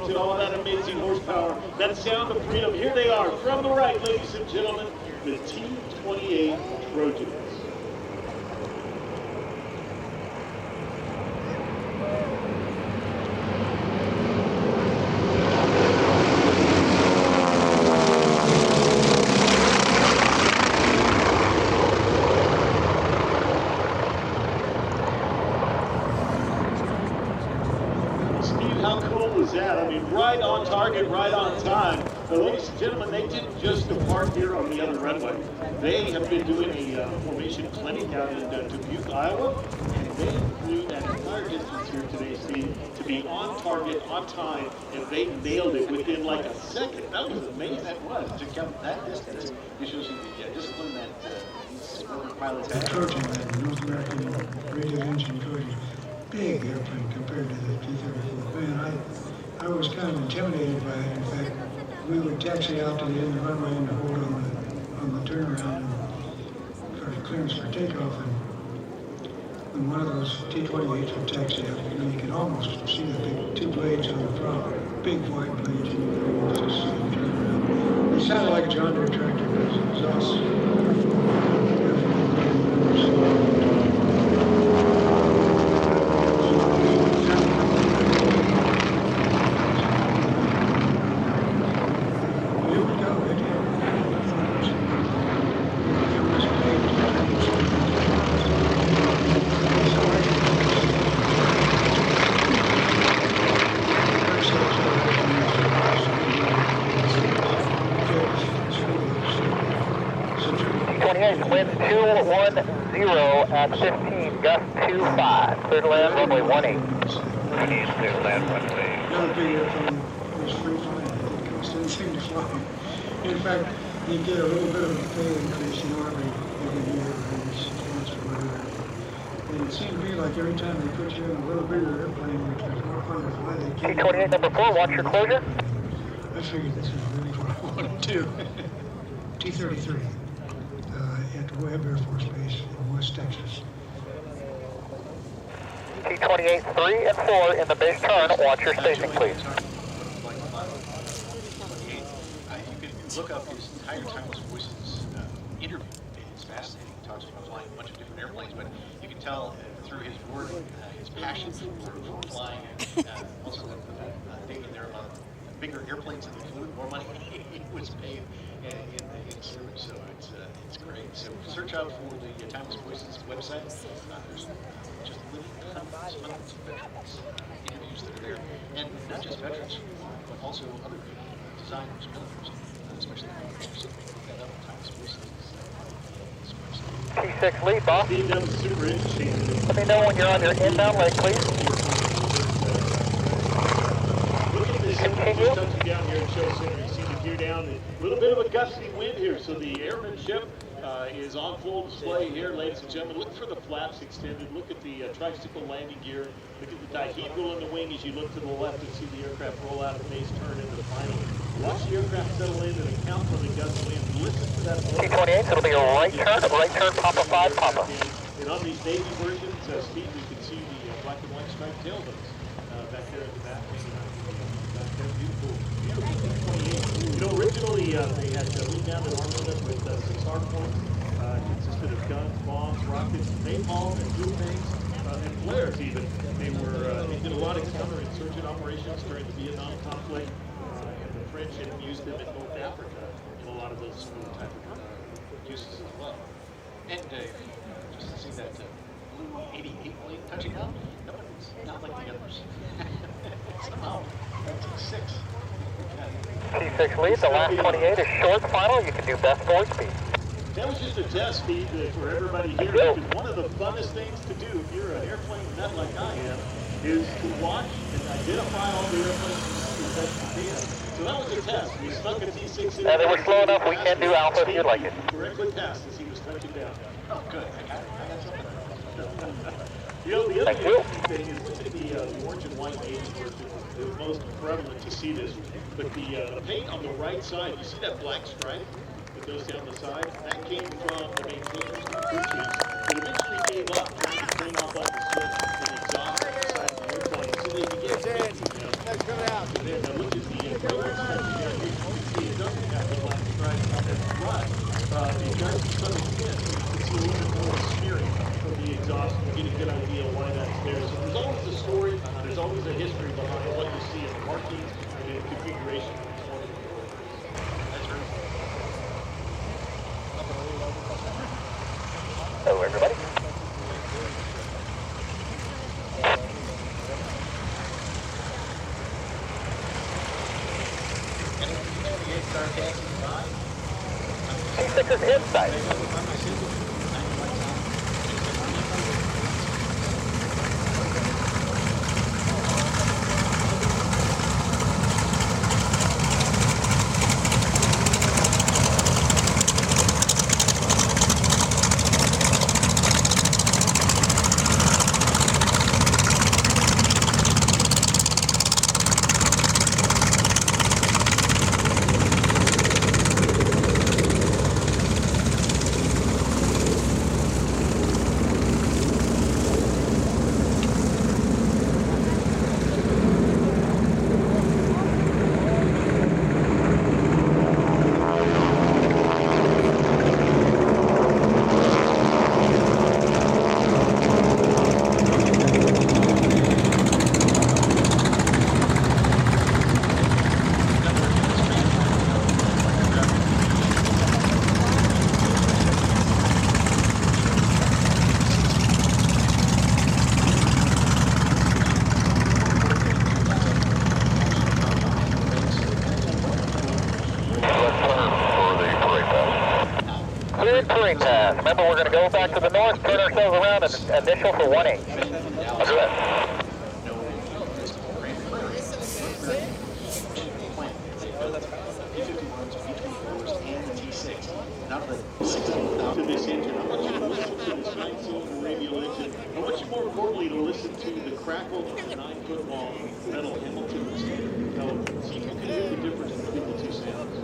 listen to all that amazing horsepower, that sound of freedom. Here they are from the right, ladies and gentlemen, the T-28 Trojans. Right on target, right on time. But ladies and gentlemen, they didn't just depart here on the other runway. They have been doing a formation clinic out in Dubuque, Iowa, and they flew that entire distance here today, Steve, to be on target, on time, and they nailed it within like a second. That was amazing. That was, to come that distance. It shows you the discipline that these pilots have. The Trojan, that North American radio engine Trojan, big airplane compared to the T-34. Man, I was kind of intimidated by it. In fact, we would taxi out to the end of the runway and hold on the turnaround and for clearance for takeoff. And when one of those T-28s would taxi out, you could almost see the big two blades on the front, big white blades, and you could almost just see them turn around. It sounded like a John Deere tractor, but it was awesome. Wind 210 at 15, gust 25. Clear to land, runway 18. Clear to land, runway. Another big airplane was free flying. It didn't seem to fly. In fact, you get a little bit of a pay increase, every year, every 6 months or whatever. And it seemed to be like every time they put you in a little bigger airplane, which was more fun to fly, they keep T-28 number 4, watch your closure. I figured this is really what I wanted to do. T-33. At Webb Air Force Base in West Texas. T-28 3 and 4 in the base turn. Watch your station, please. You can look up his entire Timeless Voices interview. It's fascinating. He talks about flying a bunch of different airplanes, but you can tell through his wording his passion for flying, and also taking their bigger airplanes in the flew, more money he was paid in service. So it's great. So search out for the Timeless Voices website. There's just hundreds of veterans interviews that are there, and not just veterans, but also other designers, builders, especially so look that up. Timeless Voices. T6 lead, boss. Steve, that was super interesting. Let me know when you're on your inbound leg, please. Look at this. Just touching down here at Show Center. You see the gear down. A little bit of a gusty wind here, so the airmanship is on full display here, ladies and gentlemen. Look for the flaps extended. Look at the tricycle landing gear. Look at the dihedral in the wing as you look to the left and see the aircraft roll out of base turn into the final. Watch the aircraft settle in and account for the gust wind. Listen to that. T-28, it'll be a right turn, Papa 5, Papa. And on these Navy versions, Steve, we can see the black and white striped tailboats back there at the back. Beautiful, beautiful T-28. You know, originally they had lead down and armament with 6 hard points. Consisted of guns, bombs, rockets, napalm, and blue things, and flares even. They did a lot of counterinsurgent operations during the Vietnam conflict, and the French had used them in North Africa in a lot of those type of uses as well. And just to see that blue 88 blade touching down, it's not like the others. Somehow, that's a 6. T6 lead, the last 28 is short final. You can do best forward speed. That was just a test, Steve, for everybody here. Because one of the funnest things to do if you're an airplane nut like I am is to watch and identify all the airplanes as best you can. So that was a test. We stuck a T-6 in. They were slow enough. We can do alpha if you'd like it. Correctly passed as he was touching down. Oh, good. I got something. You know, the other interesting thing is look at the orange and white Navy version. It was most prevalent to see this. But the paint on the right side, you see that black stripe that goes down the side? That came from the maintainers and crew chiefs that eventually gave up trying to clean off all the soot and exhaust on the side of the airplane. they begin taking them. And then look at the trailer section there. You can see it doesn't have the black stripes on it, but it does to some extent. So you can see a little bit more steering from the exhaust and get a good idea why that's there. So there's always a story, there's always a history behind what you see in the markings and in the configuration. Hello, everybody. T-6 is inside. Remember, we're going to go back to the north, turn ourselves around, and initial for 1-8. I'll do it. To this engine, I want you to listen to this 19 radial engine. I want you more importantly to listen to the crackle of the 9-foot-long metal Hamilton standard telephone. See if you can hear the difference between the two sounds.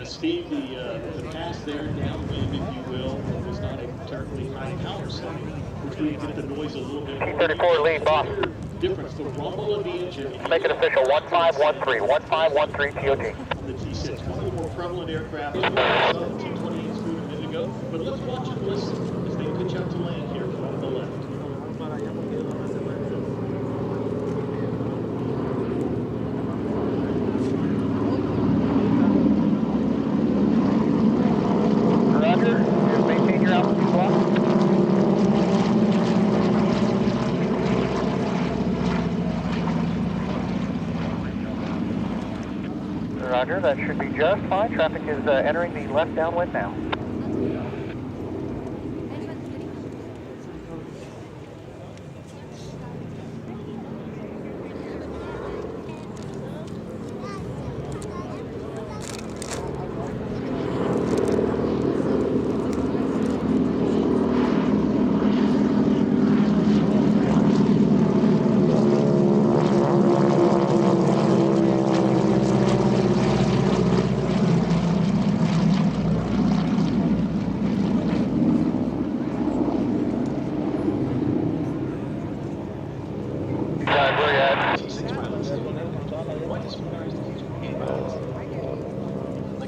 Steve, the pass there downwind, if you will, was not a terribly high power setting, which would get the noise a little bit more. T-34 lead, boss. Difference, the rumble of the engine. Make it official, 1513, 1513 TOT. On the T-6, one of the more prevalent aircraft, the T-28 flew a minute ago, but let's watch and listen as they pitch out to land here from the left. Roger, that should be just fine. Traffic is entering the left downwind now.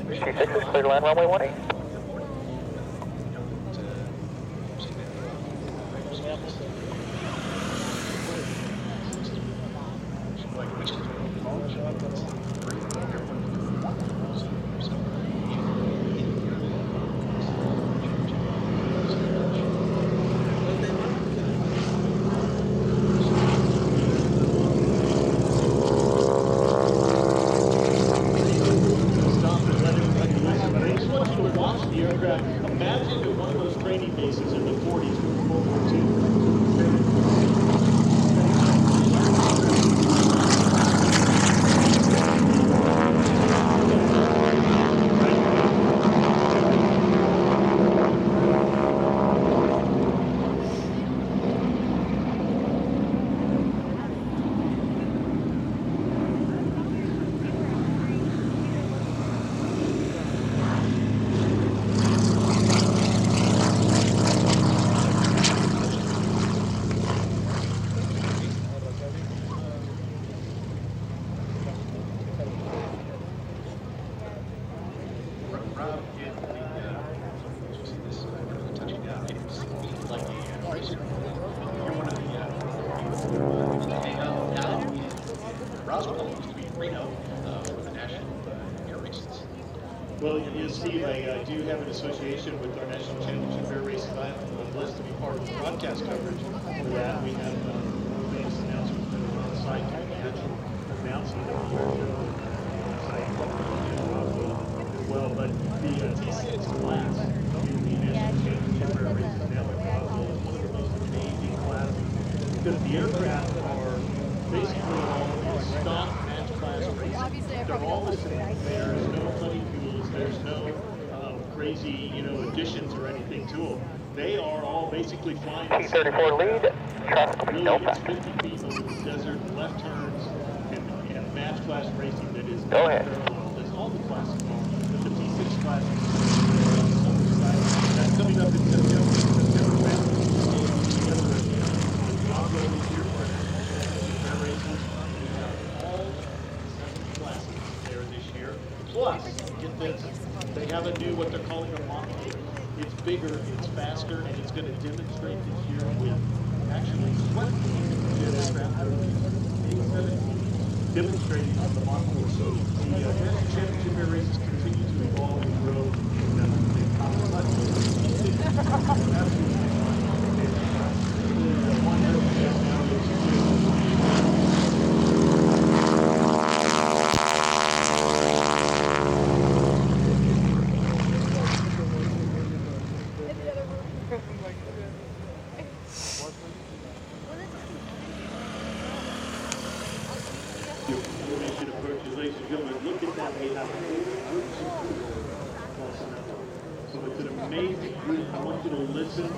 T-6 is clear to land runway 18. between Reno for the national air races. Well, Steve, I do have an association with our National Championship Air Races. I'm blessed to be part of the broadcast coverage for that. We have famous announcers that are on site doing the actual announcing of the site as well. But the T-6 class in the National Championship Air Races now at Roswell is one of the most amazing classes because the aircraft are basically all stock match class racing. They're all the same. There's no funny fuels. There's no crazy, additions or anything to them. They are all basically flying. T-34 lead, traffic really no it's 50 feet over the desert, left turns, and match class racing that is Go ahead. parallel as all the classes are. But the T6 class is so exciting. That's coming up in September. September 5th. Together again. Roswell is here for our National Championship Air Races. We have all 7 classes there this year. Plus, get this, they have a new, what they're calling a mock tour. It's bigger, it's faster, and it's going to demonstrate this year with actually swept aircraft demonstrating on the mock tour. So the National Championship Air Races continue to evolve and grow. Information approaches, ladies and gentlemen, look at that. We have so it's an amazing group. I want you to listen.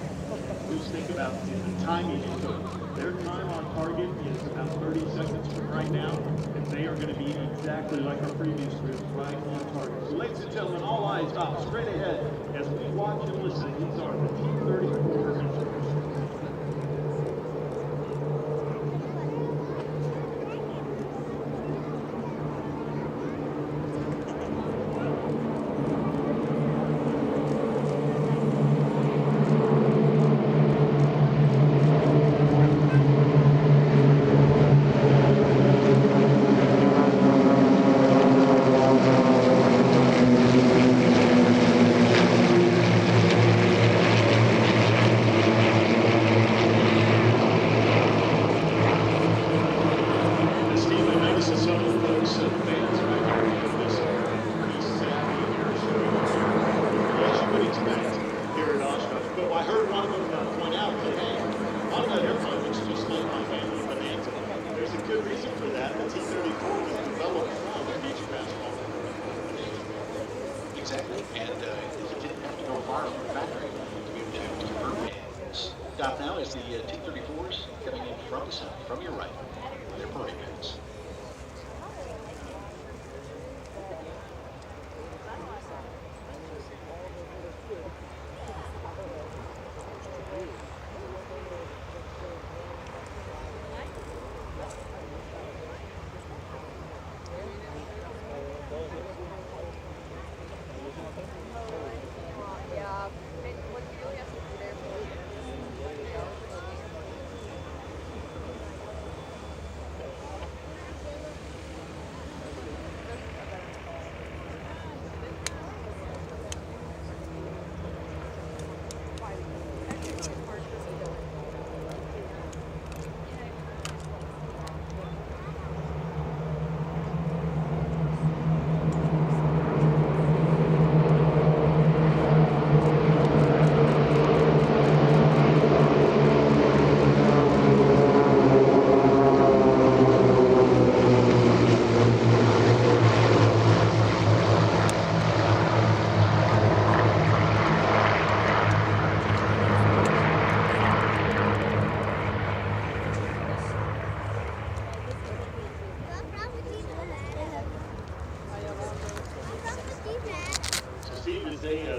Just think about the timing. So their time on target is about 30 seconds from right now, and they are going to be exactly like our previous group, right on target. So ladies and gentlemen, all eyes up straight ahead as we watch and listen. These are the T-34s. Exactly, and it didn't have to go far from the factory to be able to convert vans. Stop now is the T-34s coming in from the south, from your right, their parade vans.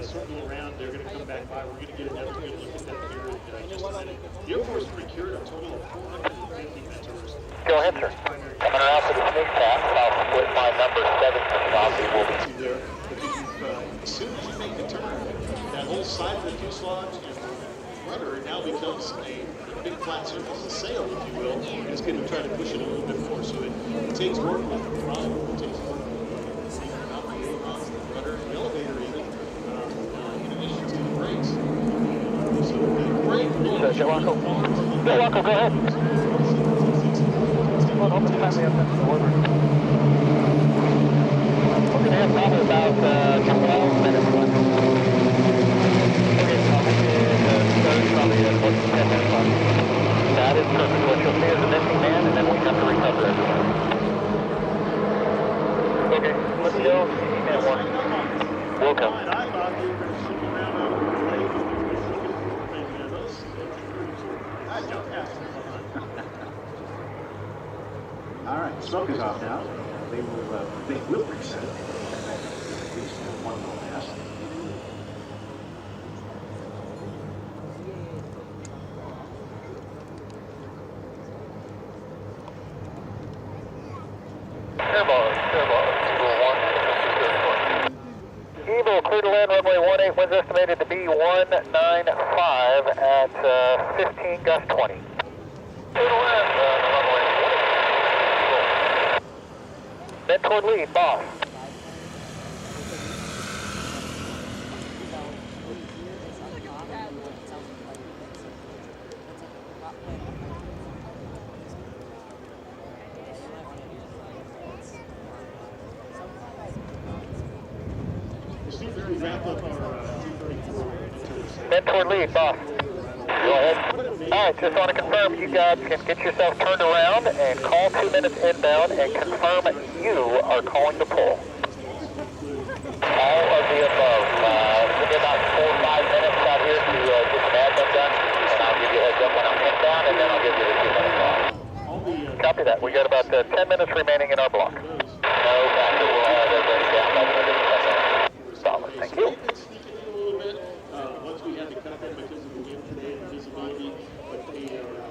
Circle around, they're going to come back by. We're going to get another good look at that here in just a minute. The Air Force procured a total of 450 mentors. Go ahead, sir. Coming around for the sneak pass, I'll split my number 7 copy. Will be there. As soon as you make the turn, that whole side of the fuselage and the rudder now becomes becomes a big flat surface, a sail, if you will, it's going to try to push it a little bit more. So it takes work with the throttle, it takes work with the rudder, the elevator even, in addition to the brakes. So the brake really Waco, go ahead. Well, how much time do we have left in the Warbird? We're going to have probably about 12 minutes left. Okay, probably 10 minutes left. That is perfect. What you'll see is a missing man, and then we have to recover everyone. Okay, let me know if you need that one. We'll come. I thought you were sitting around on the lake and maybe those. I don't have to. All right, smoke is off now. They will reset it. At least one more pass. Eagle, clear to land, runway 18, winds estimated to be 195 at 15 gust 20. Clear to land, runway 18. Bend toward lead, boss. Bend toward lead, boss. Go ahead. Alright, just want to confirm you guys can get yourself turned around and call 2 minutes inbound and confirm you are calling the pull. All of the above. Give me about 4 or 5 minutes out here to get some admin done, and I'll give you a heads up when I'm inbound, and then I'll give you the 2 minutes off. Copy that. We got about 10 minutes remaining in our block. No factor. We'll have everything down by the end of the 10 minutes. Solid. Thank you. Once we had to cut them because of the wind today and the visibility, but they are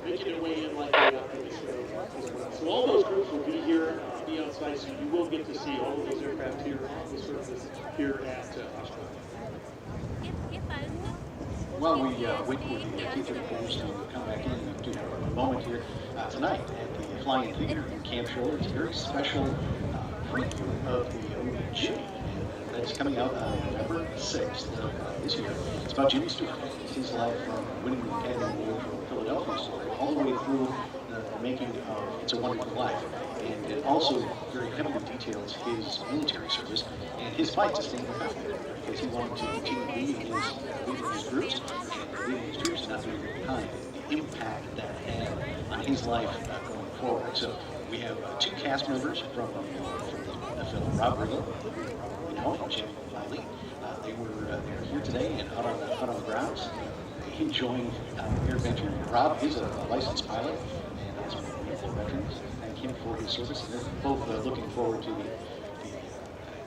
making their way in like they are for the show. So all those groups will be here, be outside, so you will get to see all of those aircraft here on the surface here at Oshkosh. Well, we wait for the T-34s to come back in and do a moment here tonight at the Flying Theater in Camp Shore. It's a very special preview of the movie. That's coming out on November 6th of this year. It's about Jimmy Stewart. It's his life from winning the Academy Award for Philadelphia story all the way through the making of It's a Wonderful Life. And it also very heavily details his military service and his fight to stay in the family because he wanted to continue leading his groups and leading his troops and not leaving behind. The impact that had on his life going forward. So we have 2 cast members from the film, Rob Riggle, Jim Miley. They were here today and out on the grounds enjoying AirVenture. Rob is a licensed pilot and has been veterans. Thank him for his service. And they're both looking forward to the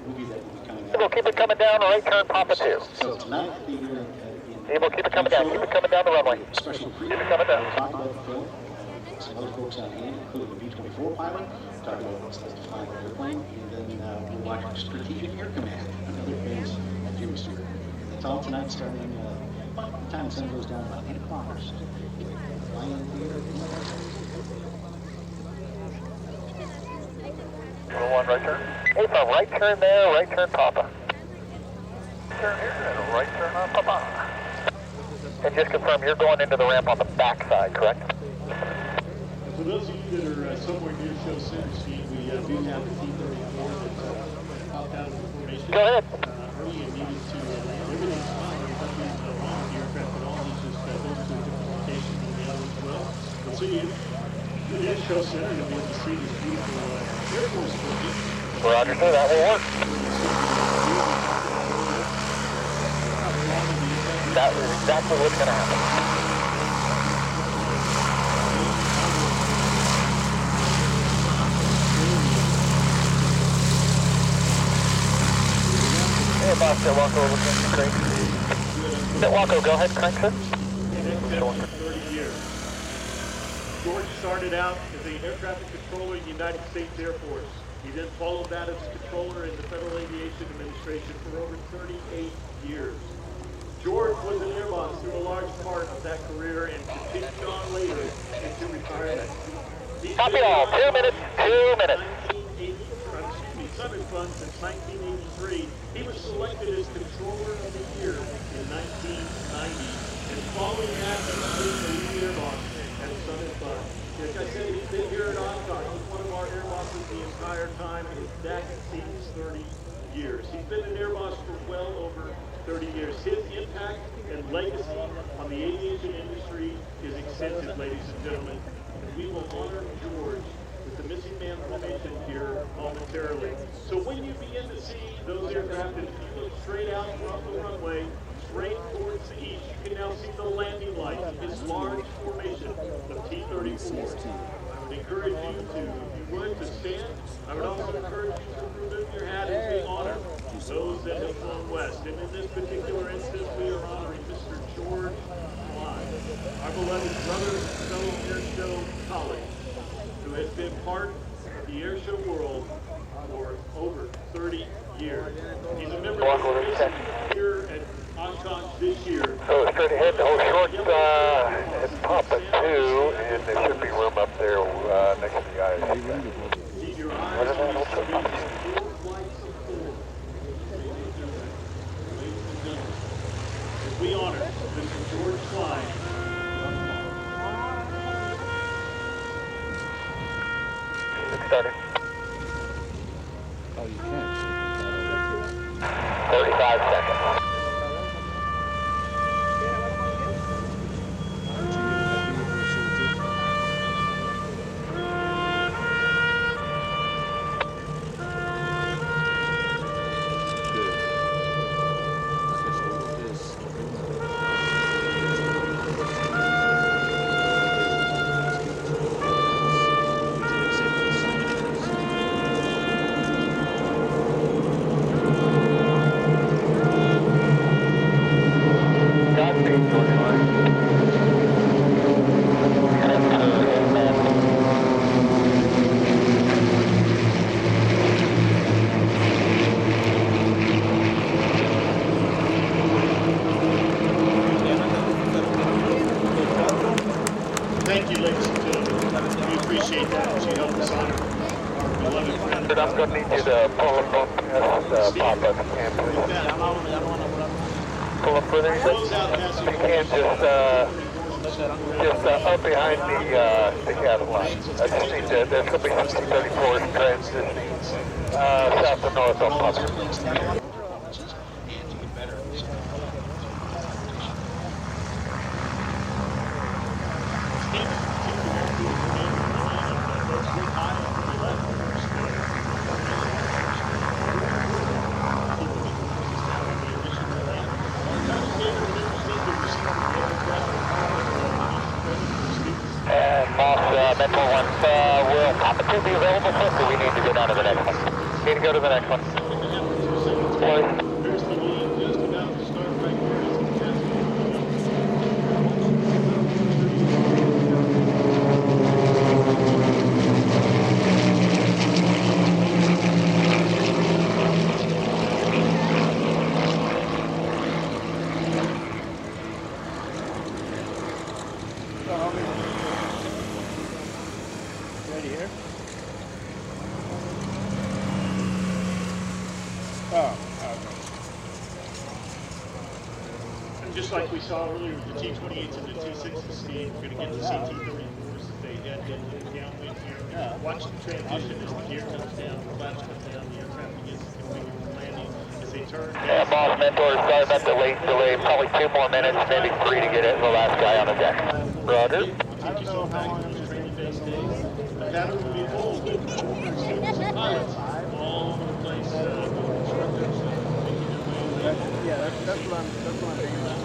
movie that will be coming out. We'll keep it coming down, right turn, Papa 2. So tonight, We'll keep it coming down. Keep it coming down the runway. Special preview. Keep it coming down. We'll talk about the film. Some other folks on hand, including the B-24 pilot, talk about what's like to fly an airplane, and then we'll watch Strategic Air Command, another phase of Jimmy Stewart. That's all tonight, starting the time the sun goes down about 8 o'clock or so. Flying Theater. 101 right turn. Hey, right turn there, right turn, Papa. Turn here, and right turn on Papa. And just confirm you're going into the ramp on the back side, correct? For those of you that are somewhere near Show Center, Steve, we do have the T-34 that popped out of the formation. Go ahead. Early and needed to everything's fine. There's nothing wrong with the aircraft at all. He's just goes to a different location than the other as well. And so it is Show Center. You'll be able to see this beautiful Air Force building. Roger, sir. That will work. That is exactly what's going to happen. Hey, boss, Waco, looking great. Waco, go ahead, crank, sir. 30 years. George started out as an air traffic controller in the United States Air Force. He then followed that as controller in the Federal Aviation Administration for over 38 years. George was an airboss through a large part of that career and continued on later into retirement. Copy all. 2 minutes. 2 minutes. Southern Fund since 1983. He was selected as Controller of the Year in 1990. And following that, he became the lead airboss at Southern Fund. Like I said, he's been here at Oshkosh. He's one of our airbosses the entire time, and that exceeds 30 years. He's been an airboss for well over 30 years. His impact and legacy on the aviation industry is extensive, ladies and gentlemen. And we will honor George with the missing man formation here momentarily. So when you begin to see those aircraft, and if you look straight out from the runway, straight towards the east, you can now see the landing lights, this large formation of T-34. I would encourage you to, if you would, to stand. I would also encourage you to remove your hat and be honored those that have flown west. And in this particular instance, we are honoring Mr. George Cline, our beloved brother and fellow airshow colleague, who has been part of the airshow world for over 30 years. He's a member of the commission here at Oshkosh this year. So straight ahead, hold short at Papa 2, and there should be room up there next to the ISC. Keep your eyes on the four flights of four. As we honor Mr. George Cline. Started. Oh, you can't. 35 seconds. Thank you, ladies and gentlemen. We appreciate that as you help us honor our beloved friend. I'm going to need you to pull up past Papa if you can, please. Pull up further. If you can, just up behind the cattle line. I just need to, there's going to be some T-34s transitioning south to north on Papa. Metro 1, will Papa 2 be available for us, or we need to go down to the next one? Need to go to the next one. Please. Here's the lead just about to start right here as the captain. Ready here? Oh, okay. And just like we saw earlier with the T-28s and the T-6s, Steve, we're going to get to see T-34s as they head into the downwind here. Watch the transition as the gear comes down, the flaps come down, the aircraft begins to configure for landing as they turn. Boss Mentor, sorry about the late delay. Probably 2 more minutes, maybe 3 to get it. The last guy on the deck. Roger. Take yourself back to those training base days. The pattern will be full with students and pilots all over the place. Instructors making their way. Yeah, that's what I'm thinking about.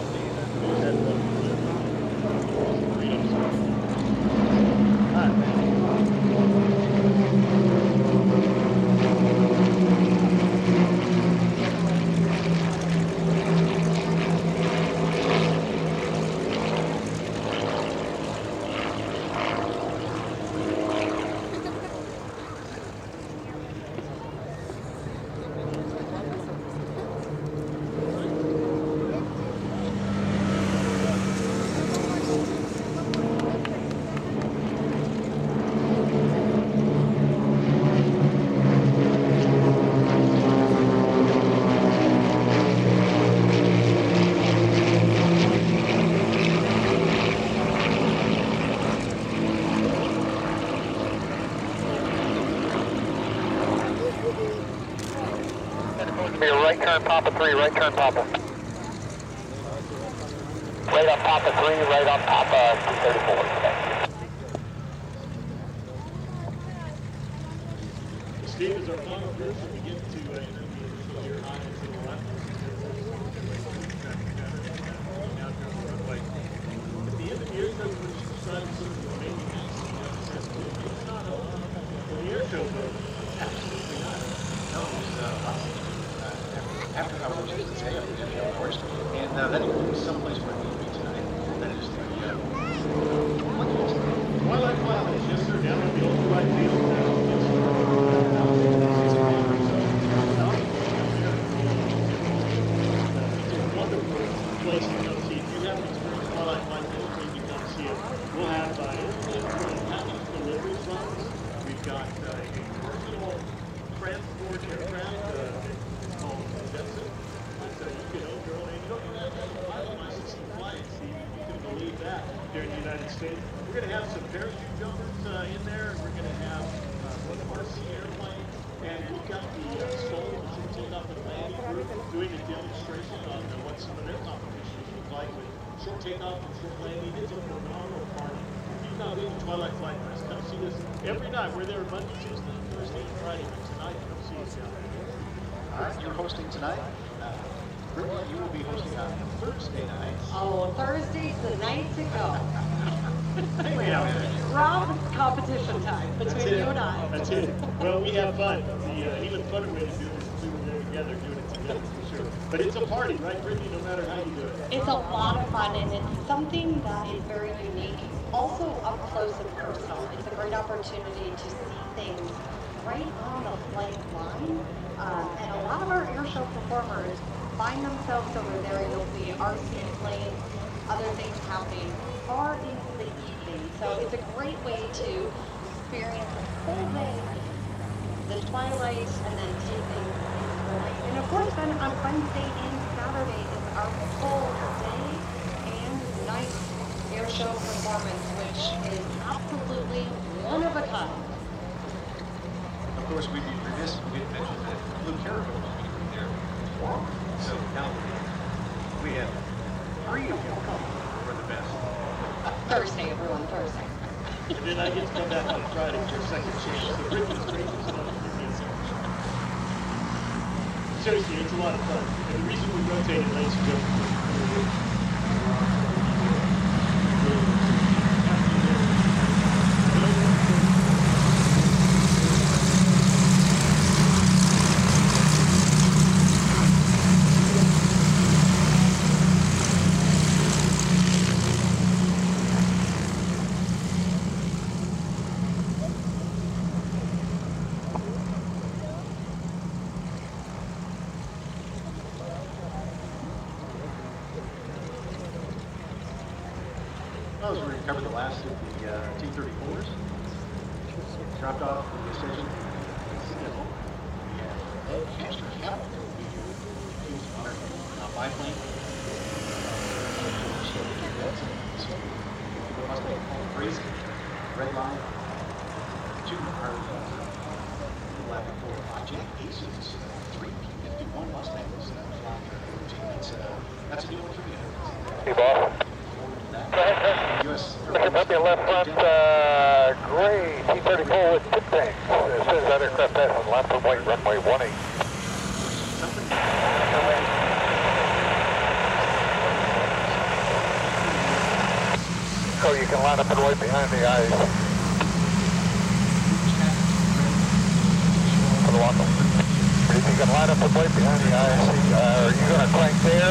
be a right turn, Papa 3, right turn, Papa. Right on Papa 3, right on Papa 234. Thank you. Steve, as our final group, we get to your high to the left. At the end of the air show, we're just deciding something that maybe it's not the air show, though. Absolutely not. No, it was after hours today up in Reno, of course, and that includes someplace where we'll be tonight. That is the Twilight Flyers, yes sir, down on the old right field. It's a wonderful place to come see. If you haven't experienced Twilight Flight, please you come see it. We'll have package delivery trucks. We've got a personal transport aircraft called Jetson. So you can own your own, and you don't even have to have a pilot license to fly it, Steve. You can believe that here in the United States. We're going to have some parachute jumpers in there. We're going to have one RC airplane, and we've got the Soul, which is takeoff and landing group, doing a demonstration on what some of their competitions look like with short takeoff and short landing. It's a phenomenal party. If you've not been to Twilight Flight Fest, come see us every night. We're there Monday, Tuesday, Thursday, and Friday. But tonight, come see us down there. All right, you're hosting tonight. Brittany, you will be hosting on Thursday night. Oh, Thursday's the night to go. Yeah. Rob, competition time between you and I. That's it. Well, we have fun. The even funner way to do it is we were there together, doing it together for sure. But it's a party, right, Brittany, no matter how you do it. It's a lot of fun, and it's something that is very unique. Also up close and personal. It's a great opportunity to see things right on the flight line. And a lot of our airshow performers find themselves over there, and you'll see RC planes, other things happening far into the evening. So it's a great way to experience the full day, the twilight, and then see things into the night. And of course, then on Wednesday and Saturday is our full day and night airshow performance, which is absolutely one of a kind. Of course, we'd be remiss if we didn't mention that Blue Caravan will be there. So now we have 3 of you coming for the best. Thursday, everyone, Thursday. And then I get to come back on Friday for a second chance. So Brittany's great to stuff. Seriously, it's a lot of fun. And the reason we rotated, ladies and gentlemen, Well, as we recovered the last of the T-34s, dropped off the station. Master Capital biplane. Mustang crazy. Red line. 2 are left for Jack Aces. 3 P-51 Mustangs flying their routine. That's a new one for me. Hey, boss. US Might be a left front gray T-34 with tip tanks. As soon as that aircraft passes left from white runway 18. So you can line up and right behind the eyes. For the walk-up. If you can line up and right behind the eyes, are you going to crank there?